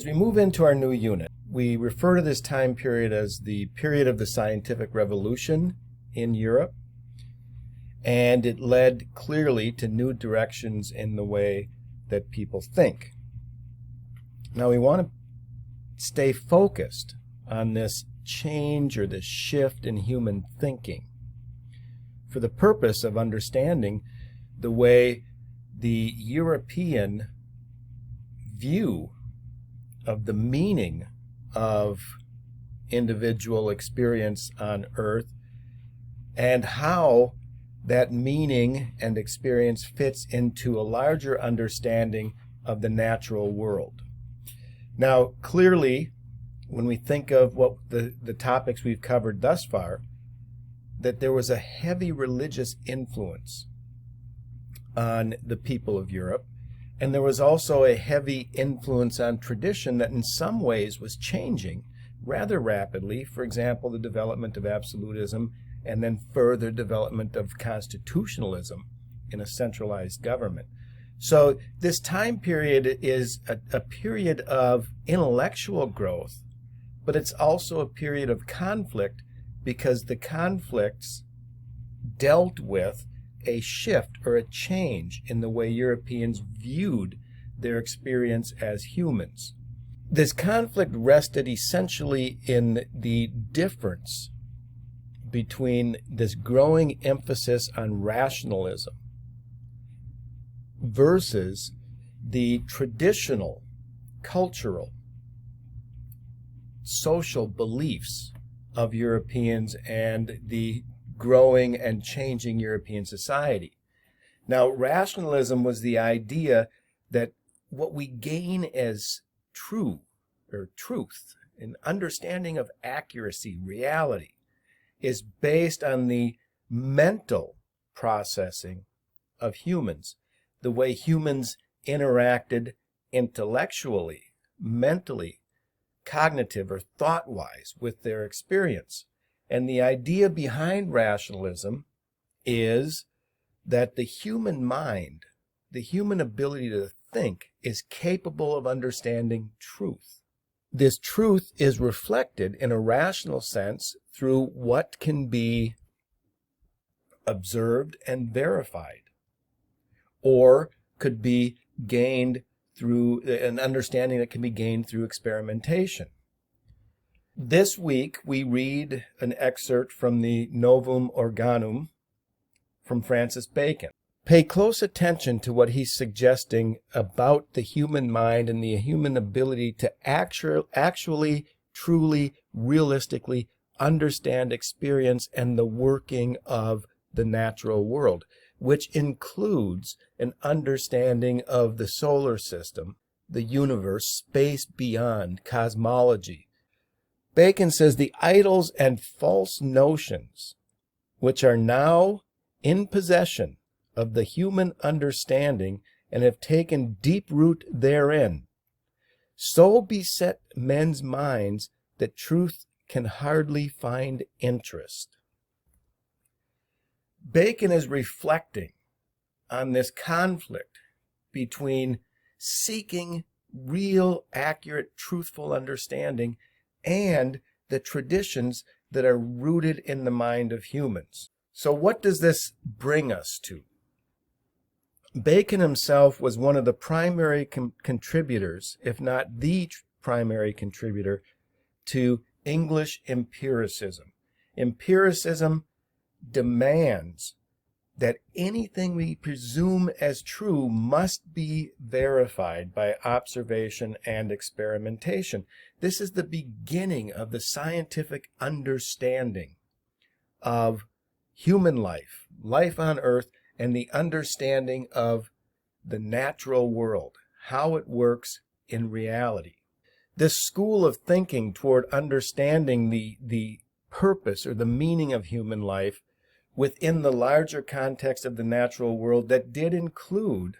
As we move into our new unit, we refer to this time period as the period of the scientific revolution in Europe, and it led clearly to new directions in the way that people think. Now we want to stay focused on this change or this shift in human thinking for the purpose of understanding the way the European view of the meaning of individual experience on Earth and how that meaning and experience fits into a larger understanding of the natural world. Now, clearly, when we think of what the topics we've covered thus far, that there was a heavy religious influence on the people of Europe, and there was also a heavy influence on tradition that in some ways was changing rather rapidly. For example, the development of absolutism and then further development of constitutionalism in a centralized government. So this time period is a period of intellectual growth, but it's also a period of conflict because the conflicts dealt with a shift or a change in the way Europeans viewed their experience as humans. This conflict rested essentially in the difference between this growing emphasis on rationalism versus the traditional, cultural, social beliefs of Europeans and the growing and changing European society. Now, rationalism was the idea that what we gain as true or truth, an understanding of accuracy, reality, is based on the mental processing of humans, the way humans interacted intellectually, mentally, cognitive or thought-wise with their experience. And the idea behind rationalism is that the human mind, the human ability to think, is capable of understanding truth. This truth is reflected in a rational sense through what can be observed and verified, or could be gained through an understanding that can be gained through experimentation. This week, we read an excerpt from the Novum Organum from Francis Bacon. Pay close attention to what he's suggesting about the human mind and the human ability to actually, truly, realistically understand experience and the working of the natural world, which includes an understanding of the solar system, the universe, space beyond, cosmology. Bacon says the idols and false notions which are now in possession of the human understanding and have taken deep root therein, so beset men's minds that truth can hardly find interest. Bacon is reflecting on this conflict between seeking real, accurate, truthful understanding and the traditions that are rooted in the mind of humans. So what does this bring us to? Bacon himself was one of the primary contributors, if not the primary contributor, to English empiricism. Empiricism demands that anything we presume as true must be verified by observation and experimentation. This is the beginning of the scientific understanding of human life, life on Earth, and the understanding of the natural world, how it works in reality. This school of thinking toward understanding the purpose or the meaning of human life within the larger context of the natural world that did include,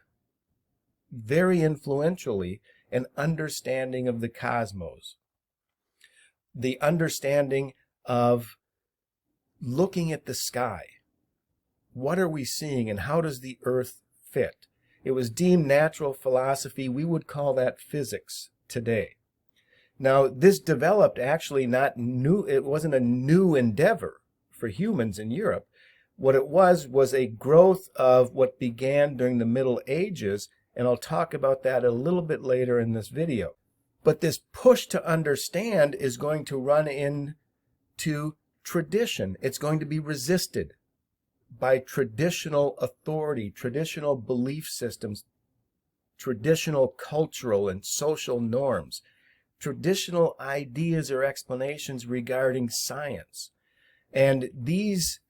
very influentially, an understanding of the cosmos, the understanding of looking at the sky. What are we seeing and how does the earth fit? It was deemed natural philosophy. We would call that physics today. Now, this developed actually not new, it wasn't a new endeavor for humans in Europe. What it was a growth of what began during the Middle Ages, and I'll talk about that a little bit later in this video. But this push to understand is going to run into tradition. It's going to be resisted by traditional authority, traditional belief systems, traditional cultural and social norms, traditional ideas or explanations regarding science. And these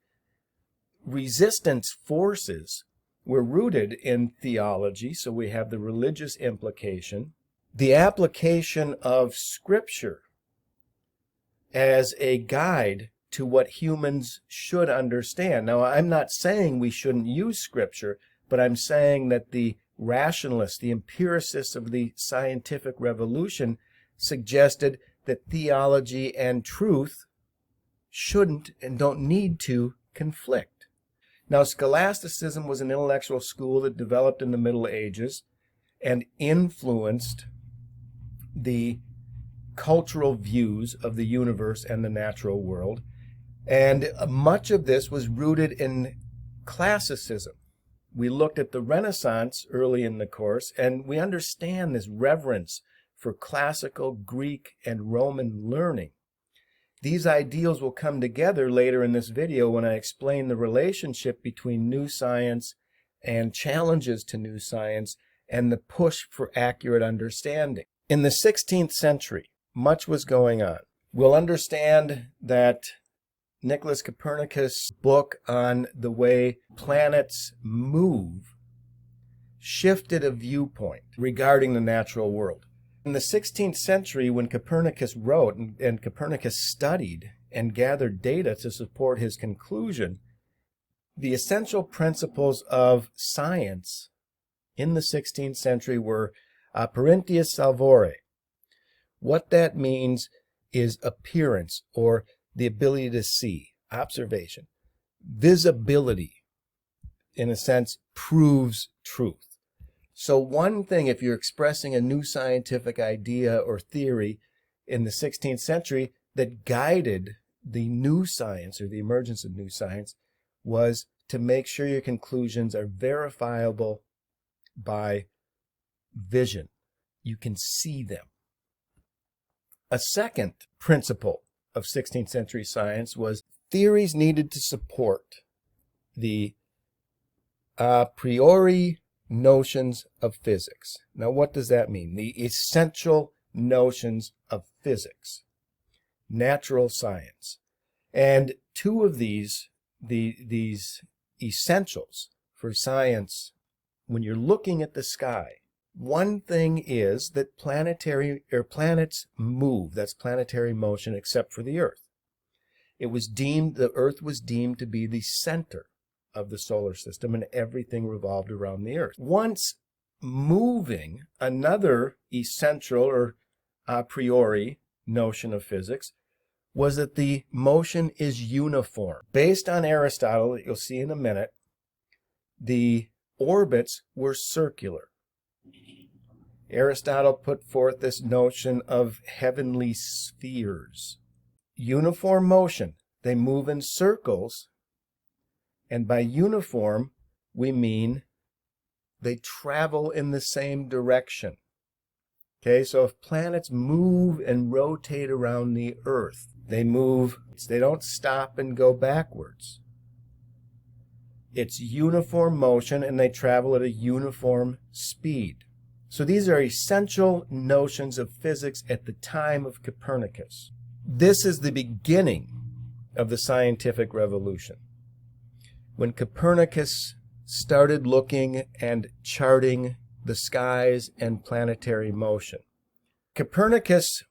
resistance forces were rooted in theology, so we have the religious implication, the application of Scripture as a guide to what humans should understand. Now, I'm not saying we shouldn't use Scripture, but I'm saying that the rationalists, the empiricists of the scientific revolution suggested that theology and truth shouldn't and don't need to conflict. Now, scholasticism was an intellectual school that developed in the Middle Ages and influenced the cultural views of the universe and the natural world. And much of this was rooted in classicism. We looked at the Renaissance early in the course, and we understand this reverence for classical Greek and Roman learning. These ideals will come together later in this video when I explain the relationship between new science and challenges to new science and the push for accurate understanding. In the 16th century, much was going on. We'll understand that Nicholas Copernicus' book on the way planets move shifted a viewpoint regarding the natural world. In the 16th century, when Copernicus wrote and Copernicus studied and gathered data to support his conclusion, the essential principles of science in the 16th century were apparentius salvare. What that means is appearance, or the ability to see, observation. Visibility, in a sense, proves truth. So one thing, if you're expressing a new scientific idea or theory in the 16th century that guided the new science or the emergence of new science, was to make sure your conclusions are verifiable by vision. You can see them. A second principle of 16th century science was theories needed to support the a priori notions of physics. Now, what does that mean? The essential notions of physics, natural science. And two of these essentials for science, when you're looking at the sky, one thing is that planets move. That's planetary motion, except for the Earth. The Earth was deemed to be the center of the solar system, and everything revolved around the Earth. Once moving, another essential or a priori notion of physics was that the motion is uniform. Based on Aristotle, that you'll see in a minute, the orbits were circular. Aristotle put forth this notion of heavenly spheres. Uniform motion. They move in circles, and by uniform, we mean they travel in the same direction. Okay, so if planets move and rotate around the Earth, they move, they don't stop and go backwards. It's uniform motion, and they travel at a uniform speed. So these are essential notions of physics at the time of Copernicus. This is the beginning of the scientific revolution. When Copernicus started looking and charting the skies and planetary motion. Copernicus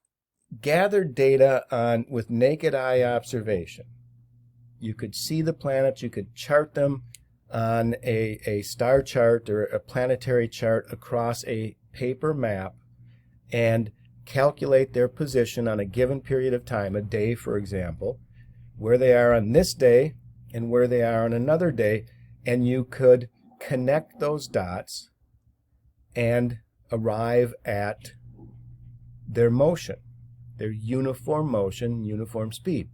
gathered data with naked eye observation. You could see the planets, you could chart them on a star chart or a planetary chart across a paper map and calculate their position on a given period of time, a day for example, where they are on this day and where they are on another day, and you could connect those dots and arrive at their motion. their uniform motion, uniform speed.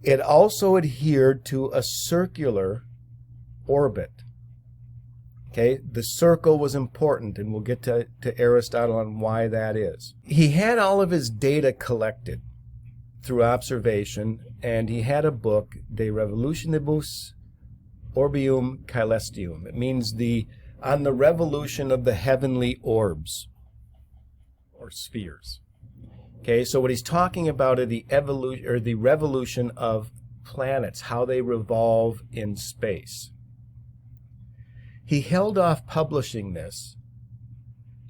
It also adhered to a circular orbit. Okay, the circle was important, and we'll get to Aristotle on why that is. He had all of his data collected through observation, and he had a book, De Revolutionibus Orbium Caelestium. It means on the revolution of the heavenly orbs, or spheres. Okay, so what he's talking about are the evolution or the revolution of planets, how they revolve in space. He held off publishing this,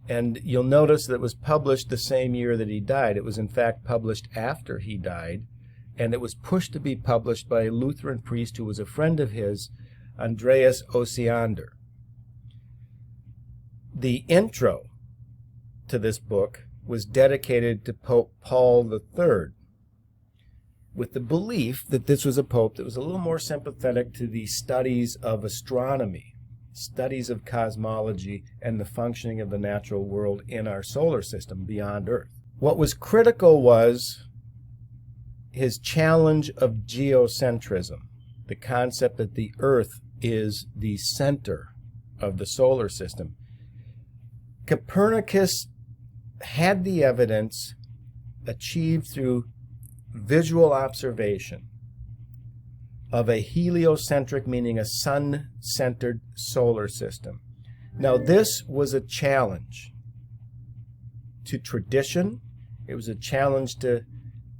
and you'll notice that it was published the same year that he died. It was in fact published after he died, and it was pushed to be published by a Lutheran priest who was a friend of his, Andreas Osiander. The intro to this book was dedicated to Pope Paul III, with the belief that this was a pope that was a little more sympathetic to the studies of astronomy, studies of cosmology, and the functioning of the natural world in our solar system beyond Earth. What was critical was his challenge of geocentrism, the concept that the Earth is the center of the solar system. Copernicus had the evidence achieved through visual observation of a heliocentric, meaning a sun-centered solar system. Now, this was a challenge to tradition, it was a challenge to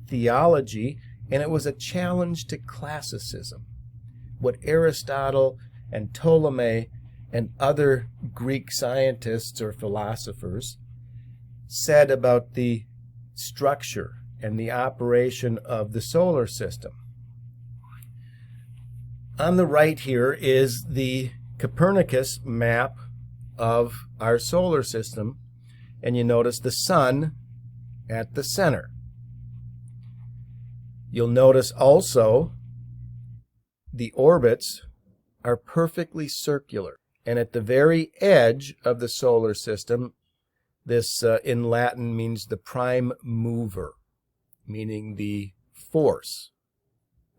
theology, and it was a challenge to classicism. What Aristotle and Ptolemy and other Greek scientists or philosophers said about the structure and the operation of the solar system. On the right here is the Copernicus map of our solar system, and you notice the sun at the center. You'll notice also the orbits are perfectly circular, and at the very edge of the solar system, this in Latin means the prime mover, meaning the force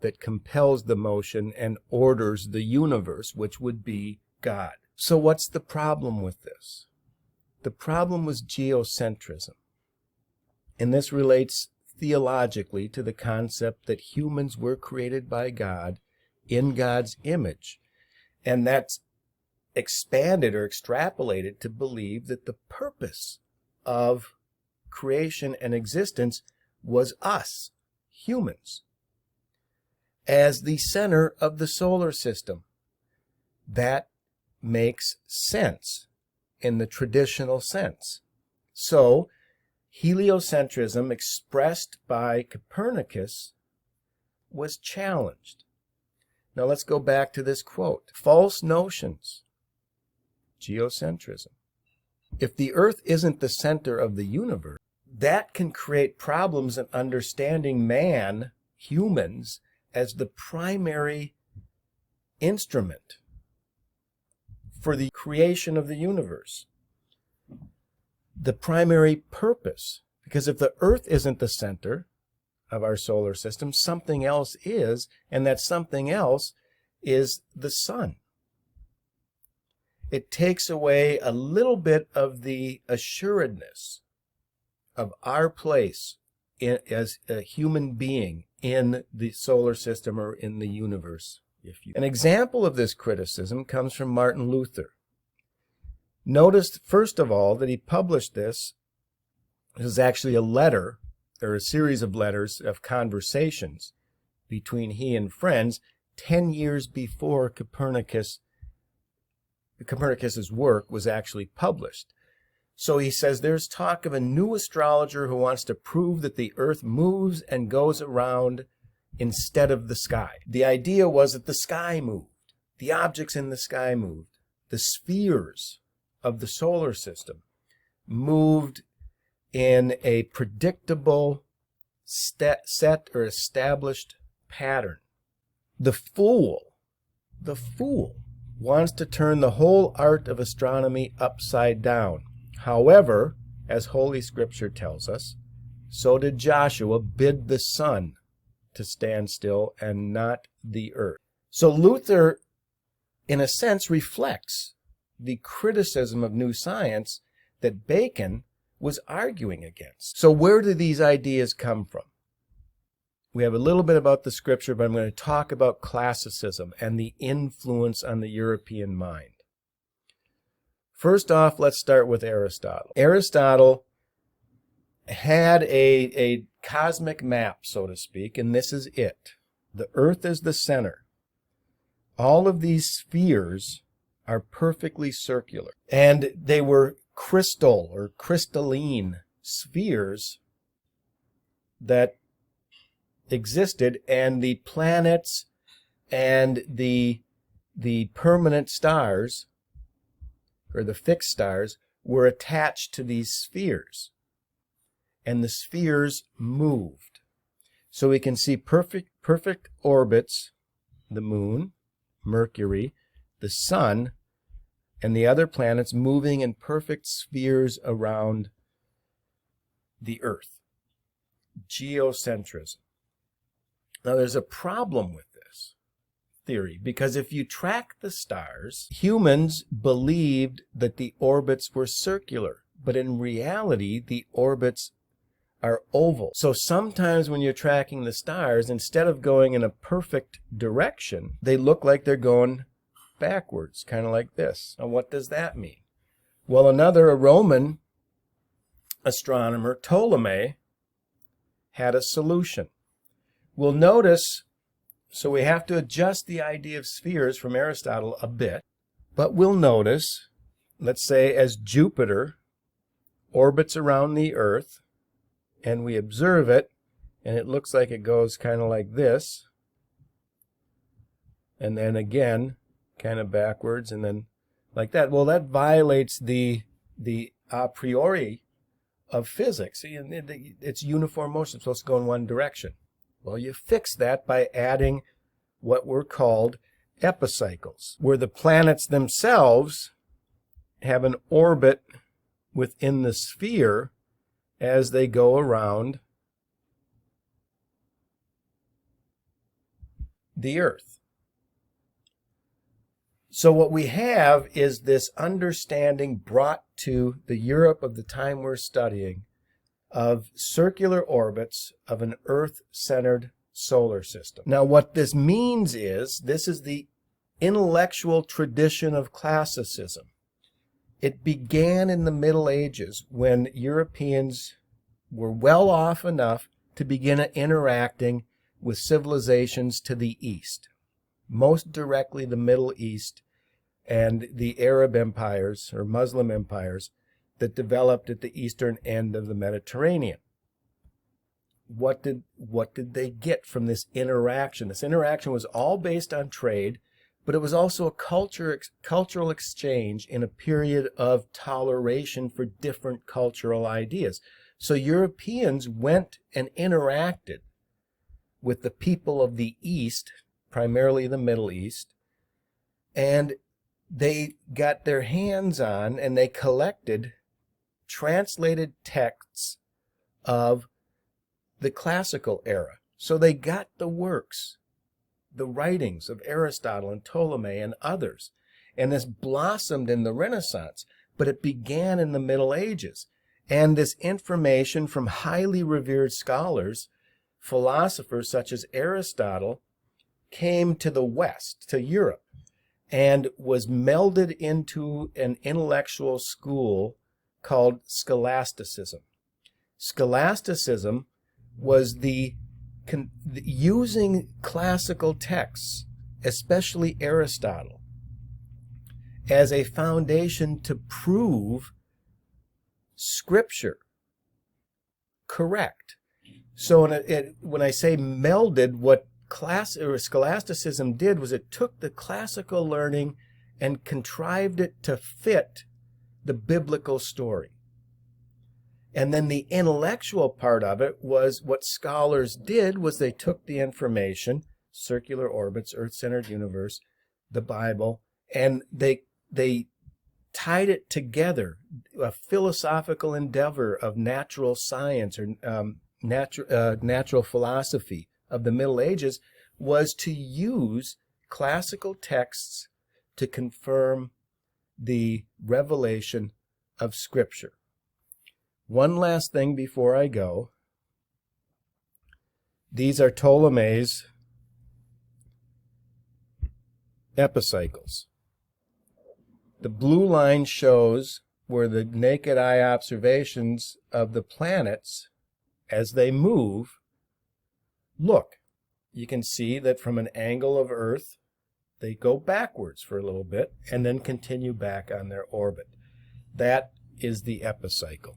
that compels the motion and orders the universe, which would be God. So what's the problem with this? The problem was geocentrism. And this relates theologically to the concept that humans were created by God in God's image. And that's expanded or extrapolated to believe that the purpose of creation and existence was us, humans, as the center of the solar system. That makes sense in the traditional sense. So, heliocentrism expressed by Copernicus was challenged. Now let's go back to this quote. False notions, geocentrism. If the Earth isn't the center of the universe, that can create problems in understanding man, humans, as the primary instrument for the creation of the universe. The primary purpose. Because if the Earth isn't the center of our solar system, something else is, and that something else is the sun. It takes away a little bit of the assuredness of our place as a human being in the solar system or in the universe. An example of this criticism comes from Martin Luther. Notice, first of all, that he published this. This is actually a letter, or a series of letters of conversations between he and friends 10 years before Copernicus's work was actually published. So he says there's talk of a new astrologer who wants to prove that the Earth moves and goes around instead of the sky. The idea was that the sky moved. The objects in the sky moved. The spheres of the solar system moved in a predictable set or established pattern. The fool wants to turn the whole art of astronomy upside down. However, as Holy Scripture tells us, so did Joshua bid the sun to stand still and not the earth. So Luther, in a sense, reflects the criticism of new science that Bacon was arguing against. So where do these ideas come from? We have a little bit about the scripture, but I'm going to talk about classicism and the influence on the European mind. First off, let's start with Aristotle. Aristotle had a cosmic map, so to speak, and this is it. The earth is the center. All of these spheres are perfectly circular, and they were crystal or crystalline spheres that existed, and the planets and the permanent stars, or the fixed stars, were attached to these spheres, and the spheres moved. So we can see perfect orbits, the moon, Mercury, the sun, and the other planets moving in perfect spheres around the earth. Geocentrism. Now there's a problem with this theory, because if you track the stars, humans believed that the orbits were circular, but in reality the orbits are oval. So sometimes when you're tracking the stars, instead of going in a perfect direction, they look like they're going backwards, kind of like this. Now what does that mean? Well, a Roman astronomer, Ptolemy, had a solution. We'll notice, so we have to adjust the idea of spheres from Aristotle a bit, but we'll notice, let's say, as Jupiter orbits around the earth, and we observe it, and it looks like it goes kind of like this, and then again kind of backwards, and then like that. Well, that violates the a priori of physics. It's uniform motion. It's supposed to go in one direction. Well, you fix that by adding what were called epicycles, where the planets themselves have an orbit within the sphere as they go around the Earth. So what we have is this understanding brought to the Europe of the time we're studying of circular orbits of an Earth-centered solar system. Now what this means is, this is the intellectual tradition of classicism. It began in the Middle Ages when Europeans were well off enough to begin interacting with civilizations to the east, most directly the Middle East and the Arab empires or Muslim empires that developed at the eastern end of the Mediterranean. What did they get from this interaction? This interaction was all based on trade, but it was also a cultural exchange in a period of toleration for different cultural ideas. So Europeans went and interacted with the people of the East, primarily the Middle East, and they got their hands on and they collected translated texts of the classical era. So they got the works, the writings of Aristotle and Ptolemy and others. And this blossomed in the Renaissance, but it began in the Middle Ages. And this information from highly revered scholars, philosophers such as Aristotle, came to the West, to Europe, and was melded into an intellectual school called scholasticism. Scholasticism was using classical texts, especially Aristotle, as a foundation to prove Scripture correct. So when I say melded, what scholasticism did was it took the classical learning and contrived it to fit the biblical story. And then the intellectual part of it was what scholars did was they took the information, circular orbits, Earth-centered universe, the Bible, and they tied it together. A philosophical endeavor of natural science or natural philosophy of the Middle Ages was to use classical texts to confirm the revelation of Scripture. One last thing before I go. These are Ptolemy's epicycles. The blue line shows where the naked eye observations of the planets as they move look. You can see that from an angle of Earth, they go backwards for a little bit and then continue back on their orbit. That is the epicycle.